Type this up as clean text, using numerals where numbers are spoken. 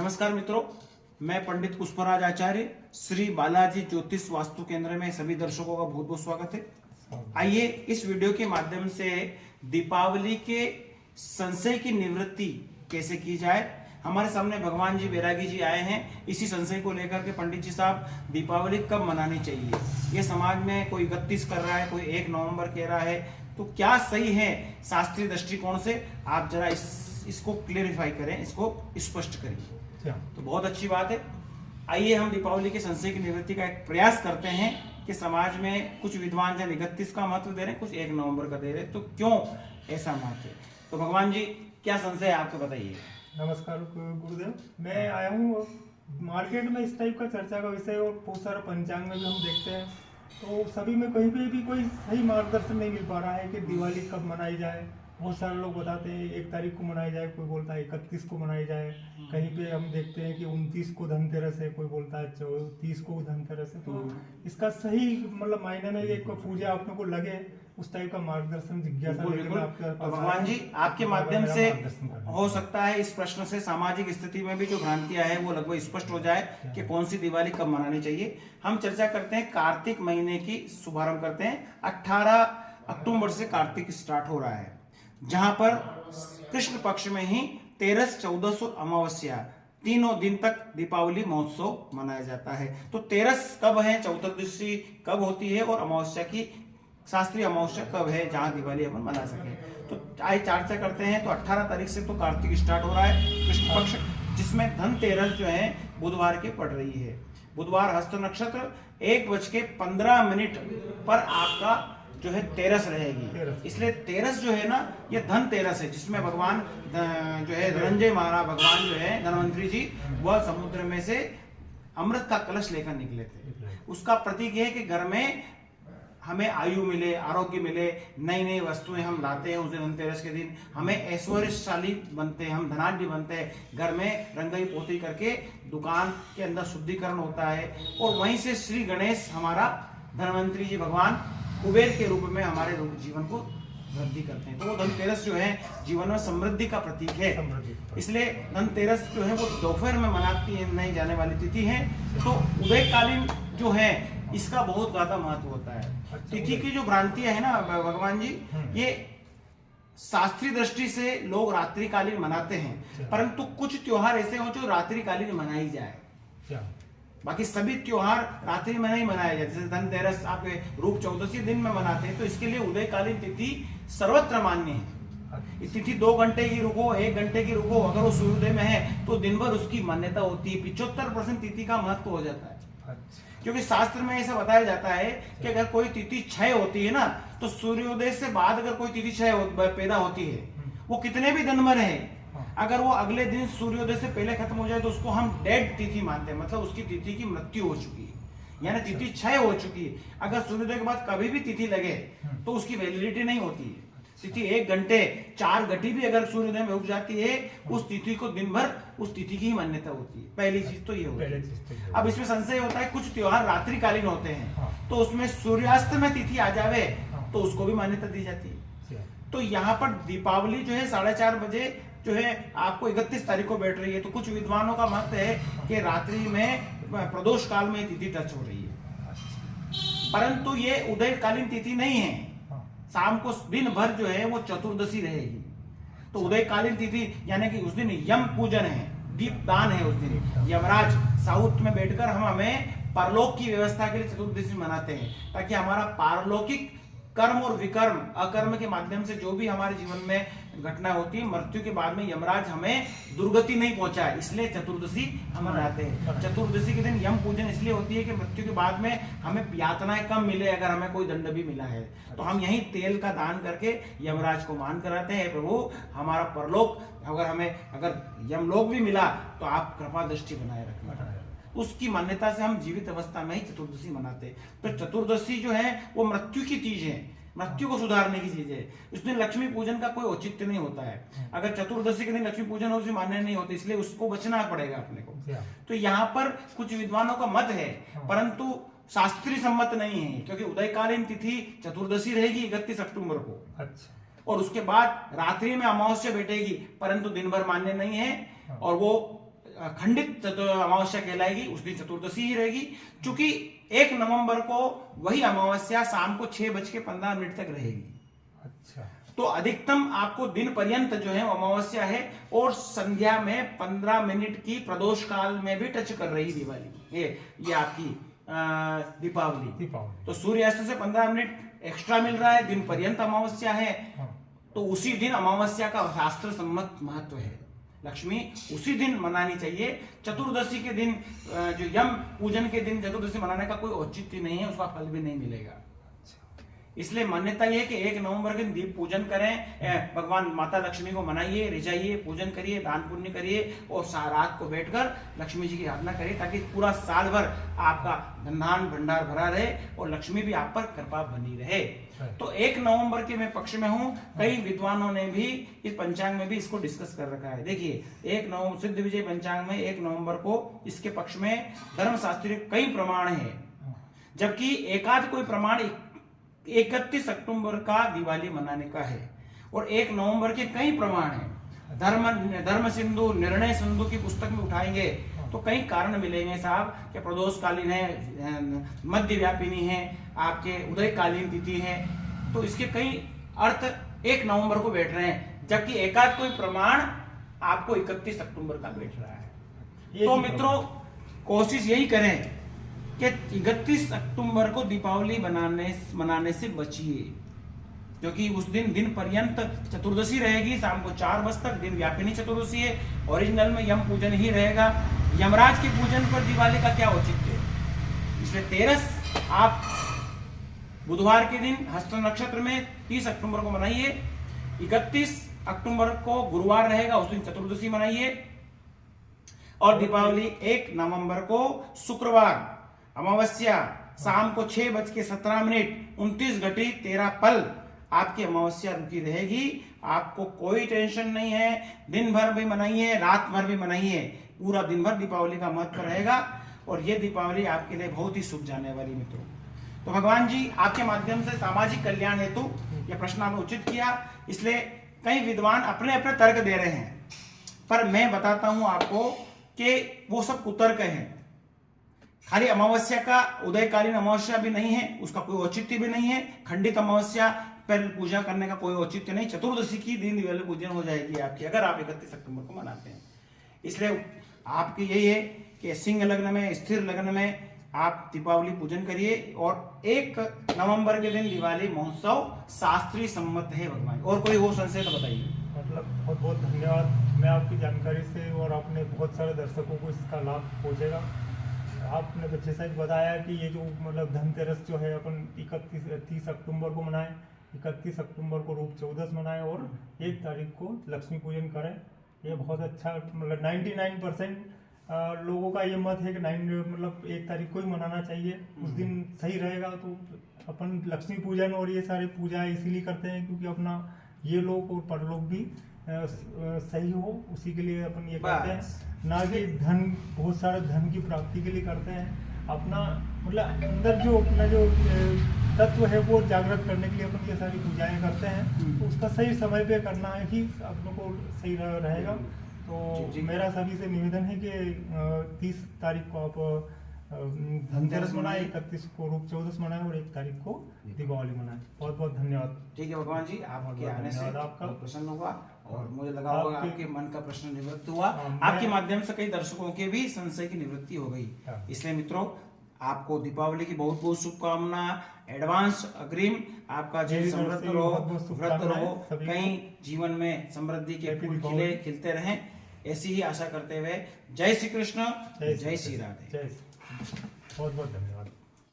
नमस्कार मित्रों, मैं पंडित पुष्पराज आचार्य श्री बालाजी ज्योतिष वास्तु केंद्र में सभी दर्शकों का बहुत बहुत स्वागत है। आइए इस वीडियो के माध्यम से दीपावली के संशय की निवृत्ति कैसे की जाए। हमारे सामने भगवान जी बैरागी जी आए हैं इसी संशय को लेकर के। पंडित जी साहब, दीपावली कब मनानी चाहिए? ये समाज में कोई 31 कर रहा है, कोई 1 नवंबर कह रहा है, तो क्या सही है शास्त्रीय दृष्टिकोण से? आप जरा इसको क्लेरिफाई करें, इसको स्पष्ट करिए। तो बहुत अच्छी बात है। आइए हम दीपावली के संशय की निवृत्ति का एक प्रयास करते हैं कि समाज में कुछ विद्वान जन 31 का महत्व दे रहे हैं, कुछ 1 नवंबर का दे रहे हैं, तो क्यों ऐसा महत्व है? तो भगवान जी, क्या संशय है आपको बताइए। नमस्कार गुरुदेव, मैं आया हूँ। मार्केट में इस टाइप का चर्चा का विषय और बहुत सारा पंचांग में भी हम देखते हैं, तो सभी में कहीं पे भी कोई सही मार्गदर्शन नहीं मिल पा रहा है कि दिवाली कब मनाई जाए। बहुत सारे लोग बताते हैं 1 तारीख को मनाई जाए, कोई बोलता है 31 को मनाई जाए, कहीं पे हम देखते हैं कि 29 को धनतेरस है, कोई बोलता है 30 को धनतेरस है। तो इसका सही मतलब मायने में एक पूजा अपने को लगे, उस टाइप का मार्गदर्शन जिज्ञासा भगवान जी आपके माध्यम से हो सकता है इस प्रश्न से सामाजिक स्थिति में भी जो भ्रांतियां है वो लगभग स्पष्ट हो जाए कि कौन सी दिवाली कब मनानी चाहिए। हम चर्चा करते हैं कार्तिक महीने की, शुभारंभ करते हैं। 18 अक्टूबर से कार्तिक स्टार्ट हो रहा है, जहां पर कृष्ण पक्ष में ही 13, 14 और अमावस्या तीनों दिन तक दीपावली महोत्सव मनाया जाता है। तो 13 कब है, चतुर्दशी कब होती है और अमावस्या की शास्त्रीय अमावस्या कब है जहां दिवाली अपन मना सके। तो आज चर्चा करते हैं। तो 18 तारीख से तो कार्तिक स्टार्ट हो रहा है कृष्ण पक्ष, जिसमें धनतेरस जो है बुधवार के पड़ रही है। बुधवार हस्त नक्षत्र 1:15 पर आपका जो है तेरस रहेगी। इसलिए तेरस जो है ना, ये धनतेरस है, जिसमें भगवान जो है धनंजय महाराज, भगवान जो है धनवंतरी जी, वह समुद्र में से अमृत का कलश लेकर निकले थे। उसका प्रतीक है कि घर में हमें आयु मिले, आरोग्य मिले, नई नई वस्तुएं हम लाते हैं उस दिन धनतेरस के दिन। हमें ऐश्वर्यशाली बनते हैं, हम धनाढ्य बनते हैं। घर में रंगाई पोती करके दुकान के अंदर शुद्धिकरण होता है, और वहीं से श्री गणेश हमारा धनवंतरी जी भगवान कुबेर के रूप में हमारे जीवन को वृद्धि करते हैं। तो वो धनतेरस जो है जीवन में समृद्धि का प्रतीक है। इसलिए धनतेरस जो है वो दोपहर में मनाती नहीं जाने वाली तिथि है। तो उदयकालीन जो है इसका बहुत ज्यादा महत्व होता है। तिथि की जो भ्रांतियां है ना भगवान जी, ये शास्त्रीय दृष्टि से लोग रात्रिकालीन मनाते हैं, परंतु कुछ त्योहार ऐसे हो जो रात्रिकालीन मनाई जाए। बाकी सभी त्योहार रात्रि में नहीं मनाए जाते। जैसे धनतेरस आप रूप चौदसी दिन में मनाते हैं, तो इसके लिए उदयकालीन तिथि सर्वत्र मान्य है। इस तिथि 2 घंटे की रुको, 1 घंटे की रुको, अगर वो सूर्योदय में है तो दिन भर उसकी मान्यता होती है। 75% तिथि का महत्व हो जाता है। क्योंकि शास्त्र में ऐसा बताया जाता है कि अगर कोई तिथि क्षय होती है ना, तो सूर्योदय से बाद अगर कोई तिथि क्षय पैदा होती है, वो कितने भी दिन में रहे, अगर वो अगले दिन सूर्योदय से पहले खत्म हो जाए तो उसको हम डेड तिथि मानते हैं। मतलब उसकी तिथि की मृत्यु हो चुकी है, यानी तिथि क्षय हो चुकी है। अगर सूर्योदय के बाद कभी भी तिथि लगे तो उसकी वैलिडिटी नहीं होती है। तिथि 1 घंटे 4 घटी भी अगर सूर्योदय में उग जाती है, उस तिथि को दिन भर उस तिथि की ही मान्यता होती है। पहली चीज तो ये होती है। अब इसमें संशय होता है, कुछ त्योहार रात्रिकालीन होते हैं, तो उसमें सूर्यास्त में तिथि आ जावे तो उसको भी मान्यता दी जाती है। तो यहाँ पर दीपावली जो है 4:30 बजे जो है आपको 31 तारीख को बैठ रही है। तो कुछ विद्वानों का मत है कि रात्रि में प्रदोष काल में तिथि टच हो रही है, परंतु ये उदयकालीन तिथि नहीं है। शाम को दिन भर जो है वो चतुर्दशी रहेगी। तो उदयकालीन तिथि यानी कि उस दिन यम पूजन है, दीप दान है। उस दिन यमराज साउथ में बैठकर हमें परलोक की व्यवस्था के लिए चतुर्दशी मनाते हैं, ताकि हमारा पारलौकिक कर्म और विकर्म अकर्म के माध्यम से जो भी हमारे जीवन में घटना होती है, मृत्यु के बाद में यमराज हमें दुर्गति नहीं पहुंचाए, इसलिए चतुर्दशी हम मनाते हैं। चतुर्दशी के दिन यम पूजन इसलिए होती है कि मृत्यु के बाद में हमें यातनाएं कम मिले, अगर हमें कोई दंड भी मिला है तो हम यही तेल का दान करके यमराज को मान कराते हैं, प्रभु हमारा परलोक, अगर यमलोक भी मिला तो आप कृपा दृष्टि बनाए रखना। उसकी मान्यता से हम जीवित अवस्था में ही चतुर्दशी मनाते हैं। तो चतुर्दशी जो है वो मृत्यु की चीज है, मृत्यु को सुधारने की चीज है। उस दिन लक्ष्मी पूजन का कोई औचित्य नहीं होता है। अगर चतुर्दशी के दिन लक्ष्मी पूजन हो, मान्य नहीं होती, इसलिए उसको बचना पड़ेगा अपने को। तो यहाँ पर कुछ विद्वानों का मत है, परंतु शास्त्रीय सम्मत नहीं है, क्योंकि उदयकालीन तिथि चतुर्दशी रहेगी 31 अक्टूबर को। अच्छा। और उसके बाद रात्रि में अमावस्या बैठेगी, परंतु दिन भर मान्य नहीं है। और वो खंडित अमावस्या कहलाएगी, उस दिन चतुर्दशी ही रहेगी। चूंकि 1 नवंबर को वही अमावस्या शाम को 6:15 तक रहेगी। अच्छा, तो अधिकतम आपको दिन पर्यंत जो है अमावस्या है, और संध्या में 15 मिनट की प्रदोष काल में भी टच कर रही दिवाली, ये आपकी दीपावली। तो सूर्यास्त से 15 मिनट एक्स्ट्रा मिल रहा है, दिन पर्यंत अमावस्या है। तो उसी दिन अमावस्या का शास्त्र सम्मत महत्व है। लक्ष्मी उसी दिन मनानी चाहिए। चतुर्दशी के दिन जो यम पूजन के दिन चतुर्दशी मनाने का कोई औचित्य नहीं है, उसका फल भी नहीं मिलेगा। इसलिए मान्यता यह है कि 1 नवंबर के दिन दीप पूजन करें, भगवान माता लक्ष्मी को मनाइए, रिझाइए, पूजन करिए, दान पुण्य करिए, और रात को बैठकर लक्ष्मी जी की आराधना करिए, ताकि पूरा साल भर आपका धन भंडार भरा रहे और लक्ष्मी भी आप पर कृपा बनी रहे। तो 1 नवंबर के मैं पक्ष में हूं। कई विद्वानों ने भी इस पंचांग में भी इसको डिस्कस कर रखा है। देखिए 1 नवंबर सिद्ध विजय पंचांग में 1 नवंबर को इसके पक्ष में धर्मशास्त्रीय कई प्रमाण है, जबकि एकाध कोई प्रमाण 31 अक्टूबर का दिवाली मनाने का है, और 1 नवंबर के कई प्रमाण हैं। धर्म सिंधु निर्णय सिंधु की पुस्तक में उठाएंगे तो कई कारण मिलेंगे साहब, कि प्रदोषकालीन है, मध्य व्यापिनी है, आपके उदयकालीन तिथि है। तो इसके कई अर्थ 1 नवंबर को बैठ रहे हैं, जबकि एकाध कोई प्रमाण आपको 31 अक्टूबर का बैठ रहा है। तो मित्रों कोशिश यही करें कि 31 अक्टूबर को दीपावली मनाने से बचिए, क्योंकि उस दिन पर्यंत चतुर्दशी रहेगी, शाम को 4 बजे तक दिन व्यापिनी चतुर्दशी है। ओरिजिनल में यम पूजन ही रहेगा। यमराज के पूजन पर दिवाली का क्या औचित्य है? इसलिए 13 आप बुधवार के दिन हस्त नक्षत्र में 30 अक्टूबर को मनाइए। 31 अक्टूबर को गुरुवार रहेगा, उस दिन चतुर्दशी मनाइए। और दीपावली 1 नवंबर को शुक्रवार अमावस्या शाम को 6:17 29:13 आपकी अमावस्या रुकी रहेगी। आपको कोई टेंशन नहीं है, दिन भर भी मनाइए, रात भर भी मनाइए, पूरा दिन भर दीपावली का महत्व रहेगा। और ये दीपावली आपके लिए बहुत ही शुभ जाने वाली मित्रों। तो भगवान जी आपके माध्यम से सामाजिक कल्याण हेतु यह प्रश्न आपने उचित किया, इसलिए कई विद्वान अपने अपने तर्क दे रहे हैं, पर मैं बताता हूं आपको कि वो सब कुतर्क हैं। खाली अमावस्या का उदयकालीन अमावस्या भी नहीं है, उसका कोई औचित्य भी नहीं है। खंडित अमावस्या पर पूजा करने का कोई औचित्य नहीं। चतुर्दशी की दिन दिवाली पूजन हो जाएगी आपकी, अगर आप 31 अक्टूबर को मनाते हैं। इसलिए आपकी यही है कि सिंह लग्न में, स्थिर लग्न में आप दीपावली पूजन करिए। और 1 नवंबर के दिन दिवाली महोत्सव शास्त्रीय सम्मत है भगवान। और कोई हो संशय तो बताइए। मतलब बहुत बहुत धन्यवाद। मैं आपकी जानकारी से, और आपने बहुत सारे दर्शकों को इसका लाभ पहुंचेगा। आपने जैसा ही बताया कि ये जो मतलब धनतेरस जो है अपन 30 अक्टूबर को मनाएं, 31 अक्टूबर को रूप चौदस मनाएं, और 1 तारीख को लक्ष्मी पूजन करें। ये बहुत अच्छा, मतलब 99% लोगों का ये मत है कि 1 तारीख को ही मनाना चाहिए, उस दिन सही रहेगा। तो अपन लक्ष्मी पूजन और ये सारी पूजा इसीलिए करते हैं क्योंकि अपना ये लोग और परलोक भी सही हो, उसी के लिए अपन ये करते हैं। ना कि धन, बहुत सारे धन की प्राप्ति के लिए करते हैं। अपना मतलब अंदर जो अपना जो तत्व है वो जागृत करने के लिए अपन ये सारी पूजाएं करते हैं। तो उसका सही समय पे करना है कि अपनों को सही रहेगा। तो मेरा सभी से निवेदन है कि 30 तारीख को आप धनतेरस मनाएं, 31 को रूप चौदस मनाएं, और 1 तारीख को दीपावली मनाएं। बहुत बहुत धन्यवाद। ठीक है भगवान जी, आपके आने से आपका प्रसन्न हुआ, और मुझे लगा होगा आपके मन का प्रश्न निवृत्त हुआ। आपके माध्यम से कई दर्शकों के भी संशय की निवृत्ति हो गई। इसलिए मित्रों आपको दीपावली की बहुत बहुत शुभकामना, एडवांस अग्रिम। आपका जीवन समृद्ध रहो, व्रत रहो, कहीं जीवन में समृद्धि के फूल खिलते रहें, ऐसी ही आशा करते हुए जय श्री कृष्ण, जय श्री राधे। बहुत बहुत धन्यवाद।